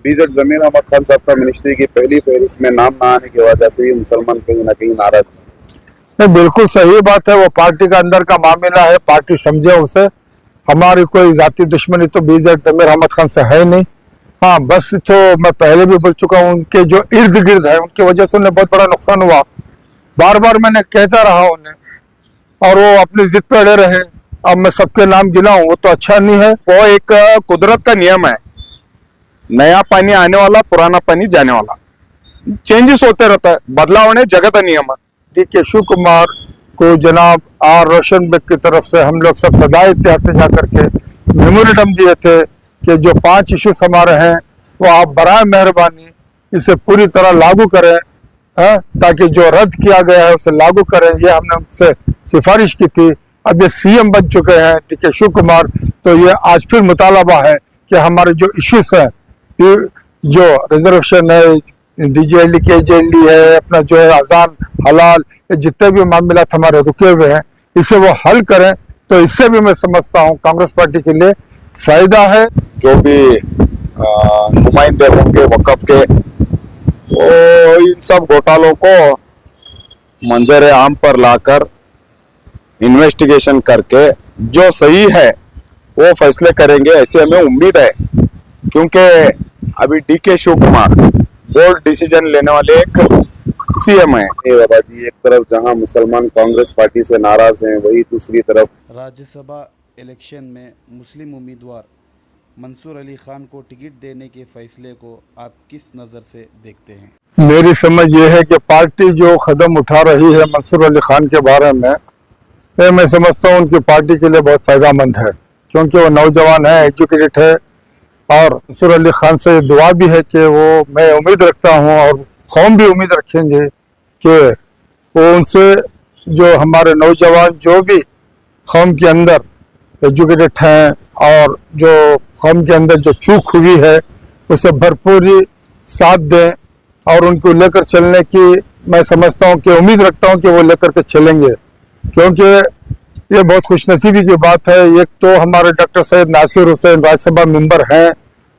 BZ जमीर अहमद खान साहब का ministry की पहली फहरिस्त में नाम ना आने की वजह से भी मुसलमान कहीं ना कहीं नाराज हैं। नहीं, बिल्कुल सही बात है। वो पार्टी का अंदर का मामला है, पार्टी समझे उसे। हमारी कोई जाती दुश्मनी तो बीजेड जमीर अहमद खान से है नहीं। हाँ, बस तो मैं पहले भी बोल चुका हूँ, उनके जो इर्द गिर्द है उनकी वजह से उन्हें बहुत बड़ा नुकसान हुआ। बार बार मैंने कहता रहा उन्हें, और वो अपनी जिद पे अड़े रहे। अब मैं सबके नाम गिनाऊं वो तो अच्छा नहीं है। वो एक कुदरत का नियम है, नया पानी आने वाला, पुराना पानी जाने वाला, चेंजेस होते रहता है, बदलाव होने जगत का नियम है। के शिव कुमार को जनाब आर रोशन बेग की तरफ से हम लोग सब सदाई इतिहास से जाकर के मेमोरेंडम दिए थे कि जो 5 इश्यूज हमारे हैं वो आप बराए मेहरबानी इसे पूरी तरह लागू करें, ताकि जो रद्द किया गया है उसे लागू करें। ये हमने उनसे सिफारिश की थी। अब ये सीएम बन चुके हैं डी.के. शिव कुमार, तो ये आज फिर मुतालबा है कि हमारे जो इश्यूज हैं, जो रिजर्वेशन है, डीजीएलडी केजीएलडी है, अपना जो है अजान हलाल, ये जितने भी मामला हमारे रुके हुए हैं इसे वो हल करें। तो इससे भी मैं समझता हूँ कांग्रेस पार्टी के लिए फायदा है। जो भी नुमाइंदे होंगे वक़्फ़ के, वो इन सब घोटालों को मंजर आम पर लाकर इन्वेस्टिगेशन करके जो सही है वो फैसले करेंगे, ऐसी हमें उम्मीद है। क्योंकि अभी डी.के. शिव कुमार बोल्ड डिसीजन लेने वाले एक सीएम है। बाबा जी, एक तरफ जहां मुसलमान कांग्रेस पार्टी से नाराज हैं, वही दूसरी तरफ राज्यसभा इलेक्शन में मुस्लिम उम्मीदवार मंसूर अली खान को टिकट देने के फैसले को आप किस नज़र से देखते हैं? मेरी समझ ये है कि पार्टी जो कदम उठा रही है मंसूर अली खान के बारे में, ये मैं समझता हूँ उनकी पार्टी के लिए बहुत फायदेमंद है, क्योंकि वो नौजवान है, एजुकेटेड है। और मंसूर अली खान से दुआ भी है कि वो, मैं उम्मीद रखता हूँ और कौम भी उम्मीद रखेंगे कि वो उनसे, जो हमारे नौजवान जो भी कौम के अंदर एजुकेटेड हैं और जो कौम के अंदर जो चूक हुई है उसे भरपूरी साथ दें और उनको लेकर चलने की मैं समझता हूँ कि उम्मीद रखता हूँ कि वो लेकर के चलेंगे। क्योंकि ये बहुत खुशनसीबी की बात है, एक तो हमारे डॉक्टर सैयद नासिर हुसैन राज्यसभा मेंबर हैं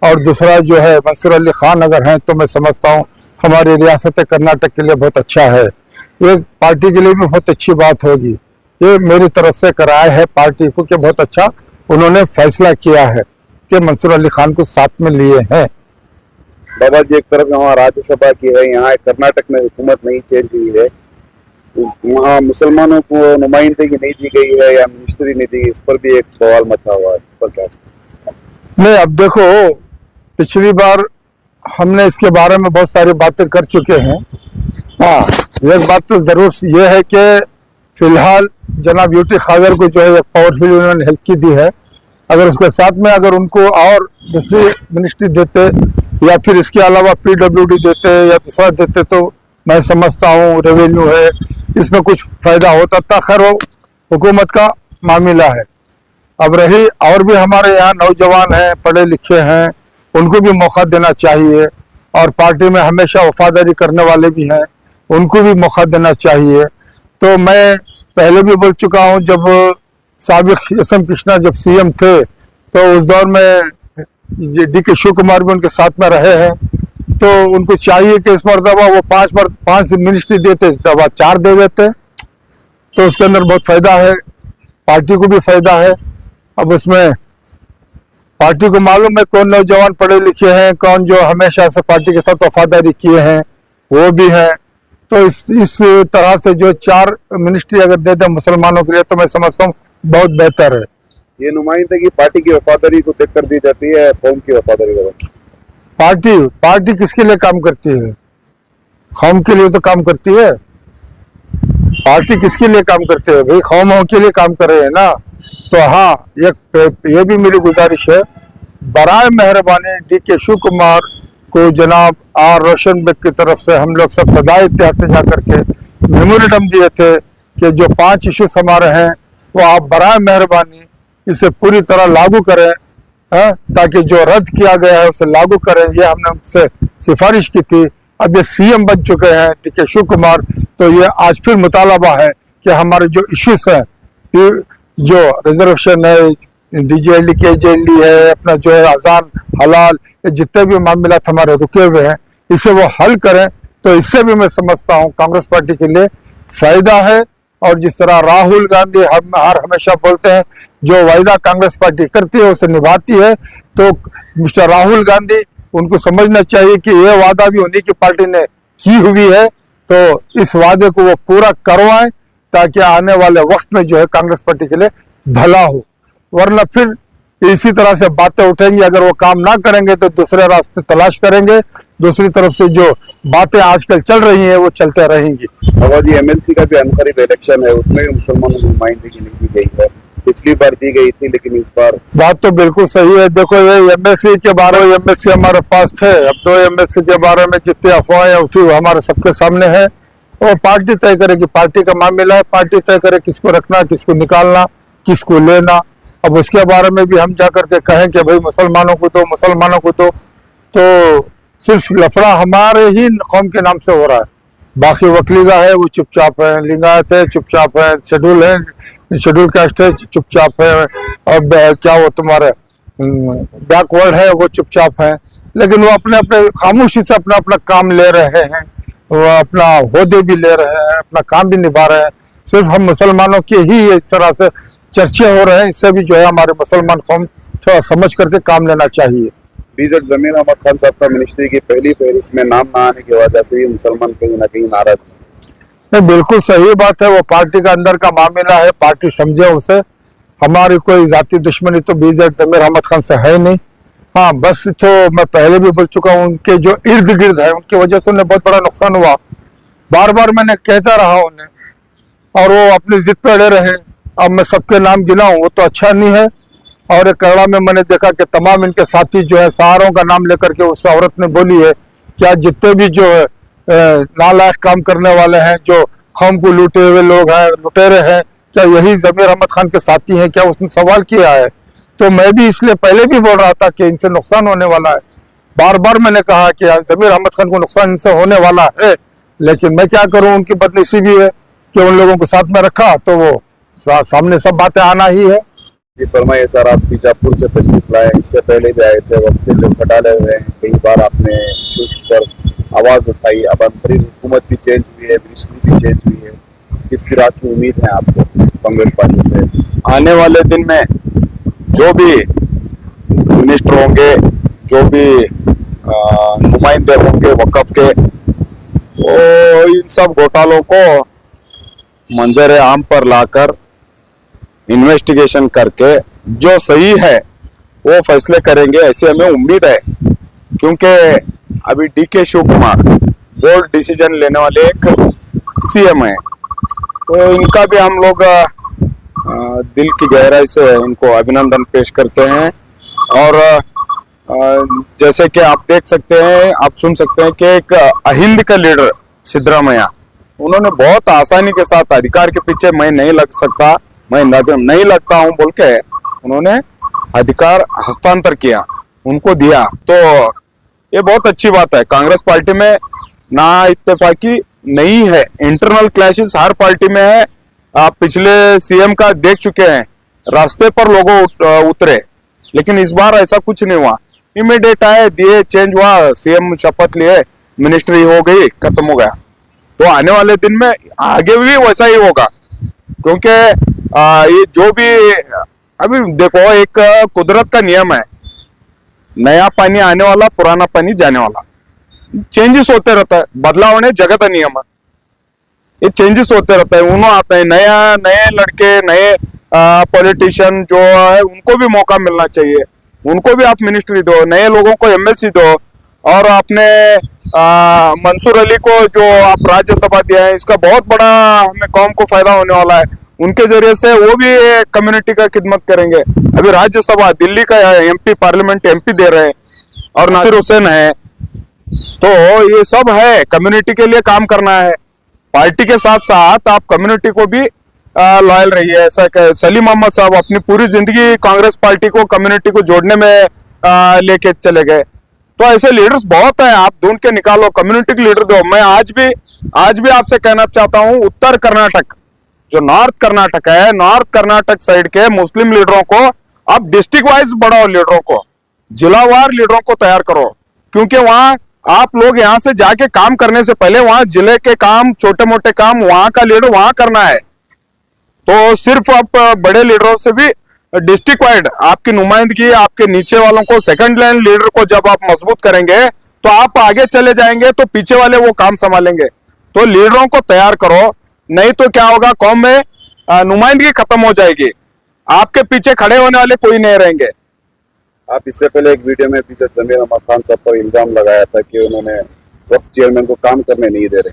और दूसरा जो है मंसूर अली खान अगर हैं, तो मैं समझता हूँ हमारी रियासत कर्नाटक के लिए बहुत अच्छा है। ये पार्टी के लिए भी बहुत अच्छी बात होगी। ये मेरी तरफ से कराया है पार्टी को कि बहुत अच्छा उन्होंने फैसला किया है कि मंसूर अली खान को साथ में लिए हैं। बाबा जी, एक तरफ यहाँ राज्यसभा की है, यहाँ कर्नाटक में हुकूमत नहीं चेंज हुई है, वहाँ मुसलमानों को नुमाइंदगी नहीं दी गई है या मिनिस्ट्री नहीं दी, इस पर भी एक सवाल मचा हुआ है। नहीं, अब देखो, पिछली बार हमने इसके बारे में बहुत सारी बातें कर चुके हैं। हाँ, एक बात तो जरूर ये है कि फिलहाल जनाब यूटी खादर को जो है पावरफुल उन्होंने हेल्प की दी है। अगर उसके साथ में अगर उनको और दूसरी मिनिस्ट्री देते या फिर इसके अलावा पीडब्ल्यूडी देते या दूसरा देते, तो मैं समझता हूँ रेवेन्यू है, इसमें कुछ फायदा होता था। खैर, वो हुकूमत का मामला है। अब रही, और भी हमारे यहाँ नौजवान हैं, पढ़े लिखे हैं, उनको भी मौका देना चाहिए। और पार्टी में हमेशा वफादारी करने वाले भी हैं, उनको भी मौका देना चाहिए। तो मैं पहले भी बोल चुका हूँ, जब साबिक एस.एम. कृष्णा जब सीएम थे तो उस दौर में डी.के. शिव कुमार भी उनके साथ में रहे हैं, तो उनको चाहिए कि इस मरतबा वो 5 मिनिस्ट्री देते, तब 4 दे देते, तो उसके अंदर बहुत फायदा है, पार्टी को भी फायदा है। अब उसमें पार्टी को मालूम है कौन नौजवान पढ़े लिखे हैं, कौन जो हमेशा से पार्टी के साथ वफादारी किए हैं, वो भी हैं। तो इस तरह से जो 4 मिनिस्ट्री अगर दे दे मुसलमानों के लिए, तो मैं समझता हूँ बहुत बेहतर है। ये नुमाइंदगी पार्टी की वफादारी को देखकर दी जाती है, कौम की वफादारी को? पार्टी किसके लिए काम करती है? कौम के लिए तो काम करती है। पार्टी किसके लिए काम करती है भाई? कौमों के लिए काम कर रहे हैं ना। तो हाँ, ये भी मेरी गुजारिश है, बराए मेहरबानी डी.के. शिव कुमार को जनाब आर रोशन बेग की तरफ से हम लोग सब सदाई इतिहास से जाकर के मेमोरेंडम दिए थे कि जो 5 इश्यूज हमारे हैं वो आप बराए मेहरबानी इसे पूरी तरह लागू करें, ताकि जो रद्द किया गया है उसे लागू करें। ये हमने उनसे सिफारिश की थी। अब ये सीएम बन चुके हैं डी.के. शिव कुमार, तो ये आज फिर मुतालबा है कि हमारे जो इश्यूज हैं, जो रिजर्वेशन है, DJLD KJLD है, अपना जो है अजान हलाल, ये जितने भी मामलात हमारे रुके हुए हैं इसे वो हल करें, तो इससे भी मैं समझता हूँ कांग्रेस पार्टी के लिए फायदा है। और जिस तरह राहुल गांधी हमेशा बोलते हैं जो वायदा कांग्रेस पार्टी करती है उसे निभाती है, तो मिस्टर राहुल गांधी उनको समझना चाहिए कि ये वादा भी उन्हीं की पार्टी ने की हुई है, तो इस वादे को वो पूरा करवाएं ताकि आने वाले वक्त में जो है कांग्रेस पार्टी के लिए भला हो। वरना फिर इसी तरह से बातें उठेंगी, अगर वो काम ना करेंगे तो दूसरे रास्ते तलाश करेंगे, दूसरी तरफ से जो बातें आजकल चल रही हैं वो चलते रहेंगी। बाबा जी, MLC का भी अनकरीब इलेक्शन है, उसमें भी मुसलमानों को नुमाइंदगी नहीं दी गई है। पिछली बार दी गई थी लेकिन इस बार बात तो बिल्कुल सही है। देखो ये MLC के बारे में, MLC हमारे पास थे, अब तो MLC के बारे में जितनी अफवाहें उठी वो हमारे सबके सामने है। और पार्टी तय करेगी, पार्टी का मामला है, पार्टी तय करे किसको रखना, किसको निकालना, किसको लेना। अब उसके बारे में भी हम जाकर के कहें कि भाई मुसलमानों को दो, मुसलमानों को दो, तो सिर्फ लफड़ा हमारे ही कौम के नाम से हो रहा है। बाकी वकलीगा है वो चुपचाप है, लिंगायत है चुपचाप है, शेड्यूल कास्ट है चुपचाप है, और क्या वो तुम्हारे बैकवर्ड है वो चुपचाप है। लेकिन वो अपने अपने खामोशी से अपना अपना काम ले रहे हैं, वो अपना होदे भी ले रहे हैं, अपना काम भी निभा रहे हैं। सिर्फ हम मुसलमानों के ही इस तरह से चर्चे हो रहे हैं, इससे भी जो है हमारे मुसलमान कौम थोड़ा समझ करके काम लेना चाहिए। बीजेड जमीर अहमद खान साहब का मिनिस्ट्री की पहली फहरिस्त में नाम न आने की वजह से भी मुसलमान कहीं ना कहीं नाराज हैं। नहीं, बिल्कुल सही बात है, वो पार्टी का अंदर का मामला है, पार्टी समझे उसे। हमारी कोई जाती दुश्मनी तो बीजेड जमीर अहमद खान से है नहीं। हाँ, बस तो मैं पहले भी बोल चुका हूँ, उनके जो इर्द गिर्द है उनकी वजह से उन्हें बहुत बड़ा नुकसान हुआ। बार बार मैंने कहता रहा उन्हें, और वो अपनी जिद पे अड़े रहे। अब मैं सबके नाम गिनाऊं वो तो अच्छा नहीं है। और एक करड़ा में मैंने देखा कि तमाम इनके साथी जो है सारों का नाम लेकर के उस औरत ने बोली है क्या जितने भी जो है नालायक काम करने वाले हैं, जो कौम को लूटे हुए लोग हैं, लुटेरे हैं, क्या यही जमीर अहमद खान के साथी हैं? क्या उसने सवाल किया है। तो मैं भी इसलिए पहले भी बोल रहा था कि इनसे नुकसान होने वाला है। बार बार मैंने कहा कि जमीर अहमद खान को नुकसान इनसे होने वाला है, लेकिन मैं क्या करूं, उनकी बदनसीबी है कि उन लोगों को साथ में रखा तो वो सामने सब बातें आना ही है। जी फरमाइए सर, आप बीजापुर से तशरीफ लाए, इससे पहले भी आए थे, वक्त जो घटाले हुए हैं, कई बार आपने इश्यूज पर आवाज उठाई। अब अंतरिम हुकूमत भी चेंज हुई है, मिनिस्ट्री भी चेंज हुई है, किस तरह की उम्मीद है आपको कांग्रेस पार्टी से? आने वाले दिन में जो भी मिनिस्टर होंगे, जो भी नुमाइंदे होंगे वक़्फ़ के, वो इन सब घोटालों को मंजर आम पर लाकर इन्वेस्टिगेशन करके जो सही है वो फैसले करेंगे, ऐसी हमें उम्मीद है। क्योंकि अभी DK Shiva Kumar bold decision लेने वाले एक CM है, तो इनका भी हम लोग दिल की गहराई से इनको अभिनंदन पेश करते हैं। और जैसे कि आप देख सकते हैं, आप सुन सकते हैं कि एक अहिंद का लीडर सिद्धरामैया, उन्होंने बहुत आसानी के साथ अधिकार के पीछे मैं नहीं लग सकता, मैं नहीं लगता हूं बोल के उन्होंने अधिकार हस्तांतर किया, उनको दिया। तो ये बहुत अच्छी बात है। कांग्रेस पार्टी में ना इत्तेफाकी नहीं है, इंटरनल क्लैशेस हर पार्टी में है। आप पिछले CM का देख चुके हैं, रास्ते पर लोगों उतरे, लेकिन इस बार ऐसा कुछ नहीं हुआ। इमीडिएट आए, दिए, चेंज हुआ, CM शपथ लिए, मिनिस्ट्री हो गई, खत्म हो गया। तो आने वाले दिन में आगे भी वैसा ही होगा, क्योंकि ये जो भी अभी देखो, एक कुदरत का नियम है, नया पानी आने वाला, पुराना पानी जाने वाला, चेंजेस होते रहता है, बदलाव ने जगत नियम है, ये चेंजेस होते रहता है। उन्होंने आते हैं नए लड़के, नए पॉलिटिशियन जो है, उनको भी मौका मिलना चाहिए, उनको भी आप मिनिस्ट्री दो, नए लोगों को MLC दो। और आपने मंसूर अली को जो आप राज्यसभा दिया है, इसका बहुत बड़ा हमें कौम को फायदा होने वाला है। उनके जरिए से वो भी कम्युनिटी का खिदमत करेंगे। अभी राज्यसभा दिल्ली का MP पार्लियामेंट MP दे रहे हैं, और नासिर हुसैन है। तो ये सब है, कम्युनिटी के लिए काम करना है। पार्टी के साथ साथ आप कम्युनिटी को भी लॉयल रहिए। ऐसा सलीम अहमद साहब अपनी पूरी जिंदगी कांग्रेस पार्टी को, कम्युनिटी को जोड़ने में लेके चले गए। तो ऐसे लीडर्स बहुत हैं, आप ढूंढ के निकालो, कम्युनिटी के लीडर दो। मैं आज भी आपसे कहना चाहता हूं, उत्तर कर्नाटक जो नॉर्थ कर्नाटक है, नॉर्थ कर्नाटक साइड के मुस्लिम लीडरों को आप डिस्ट्रिक्ट वाइज बढ़ाओ लीडरों को, जिलावार लीडरों को तैयार करो, क्योंकि वहां आप लोग यहाँ से जाके काम करने से पहले वहां जिले के काम, छोटे मोटे काम वहां का लीडर वहां करना है। तो सिर्फ आप बड़े लीडरों से भी डिस्ट्रिक्ट वाइड आपकी नुमाइंदगी, आपके नीचे वालों को, सेकंड लाइन लीडर को जब आप मजबूत करेंगे तो आप आगे चले जाएंगे, तो पीछे वाले वो काम संभालेंगे। तो लीडरों को तैयार करो, नहीं तो क्या होगा, कौम में नुमाइंदगी खत्म हो जाएगी, आपके पीछे खड़े होने वाले कोई नहीं रहेंगे। आप इससे पहले एक वीडियो में पीछे जमीर अहमद खान साहब पर इल्जाम लगाया था कि उन्होंने वक्फ चेयरमैन को काम करने नहीं दे रहे।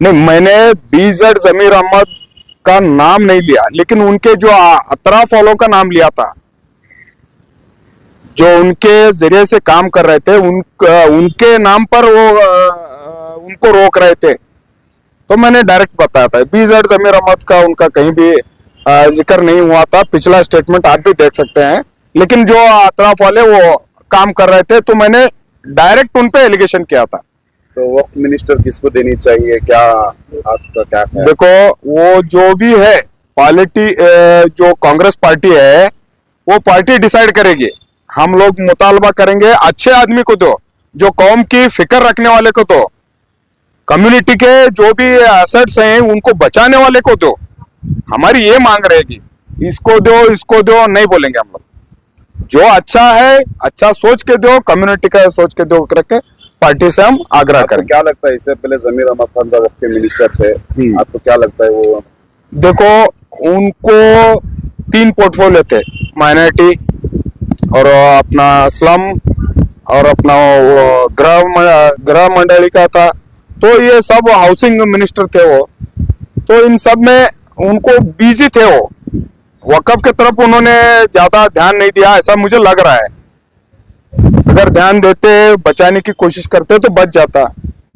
नहीं, मैंने BZ जमीर अहमद का नाम नहीं लिया, लेकिन उनके जो अतराफ वालों का नाम लिया था, जो उनके जरिए से काम कर रहे थे, उनके नाम पर वो उनको रोक रहे थे। तो मैंने डायरेक्ट बताया था, BZ जमीर अहमद का उनका कहीं भी जिक्र नहीं हुआ था। पिछला स्टेटमेंट आप भी देख सकते हैं। लेकिन जो अतराफ वाले वो काम कर रहे थे, तो मैंने डायरेक्ट उन पे एलिगेशन किया था। तो वक्फ मिनिस्टर किसको देनी चाहिए, क्या आपका क्या है? देखो, वो जो भी है पॉलिटी, जो कांग्रेस पार्टी है वो पार्टी डिसाइड करेगी। हम लोग मुतालबा करेंगे अच्छे आदमी को दो, जो कौम की फिक्र रखने वाले को दो, कम्युनिटी के जो भी एसेट्स हैं उनको बचाने वाले को दो। हमारी ये मांग रहेगी, इसको दो नहीं बोलेंगे हम लोग। जो अच्छा है, अच्छा सोच के दो, कम्युनिटी का सोच के दो करके पार्टी से हम आग्रह आपको करेंगे। क्या लगता है, इससे पहले जमीर अहमद खान साहब वक्फ के मिनिस्टर थे, आपको क्या लगता है वो? देखो, उनको 3 पोर्टफोलियो थे, माइनॉरिटी और अपना स्लम और अपना वो गृह मंडली का था। तो ये सब हाउसिंग मिनिस्टर थे वो। तो इन सब में उनको बिजी थे वो, वक्फ की तरफ उन्होंने ज्यादा ध्यान नहीं दिया, ऐसा मुझे लग रहा है। अगर ध्यान देते, बचाने की कोशिश करते तो बच जाता।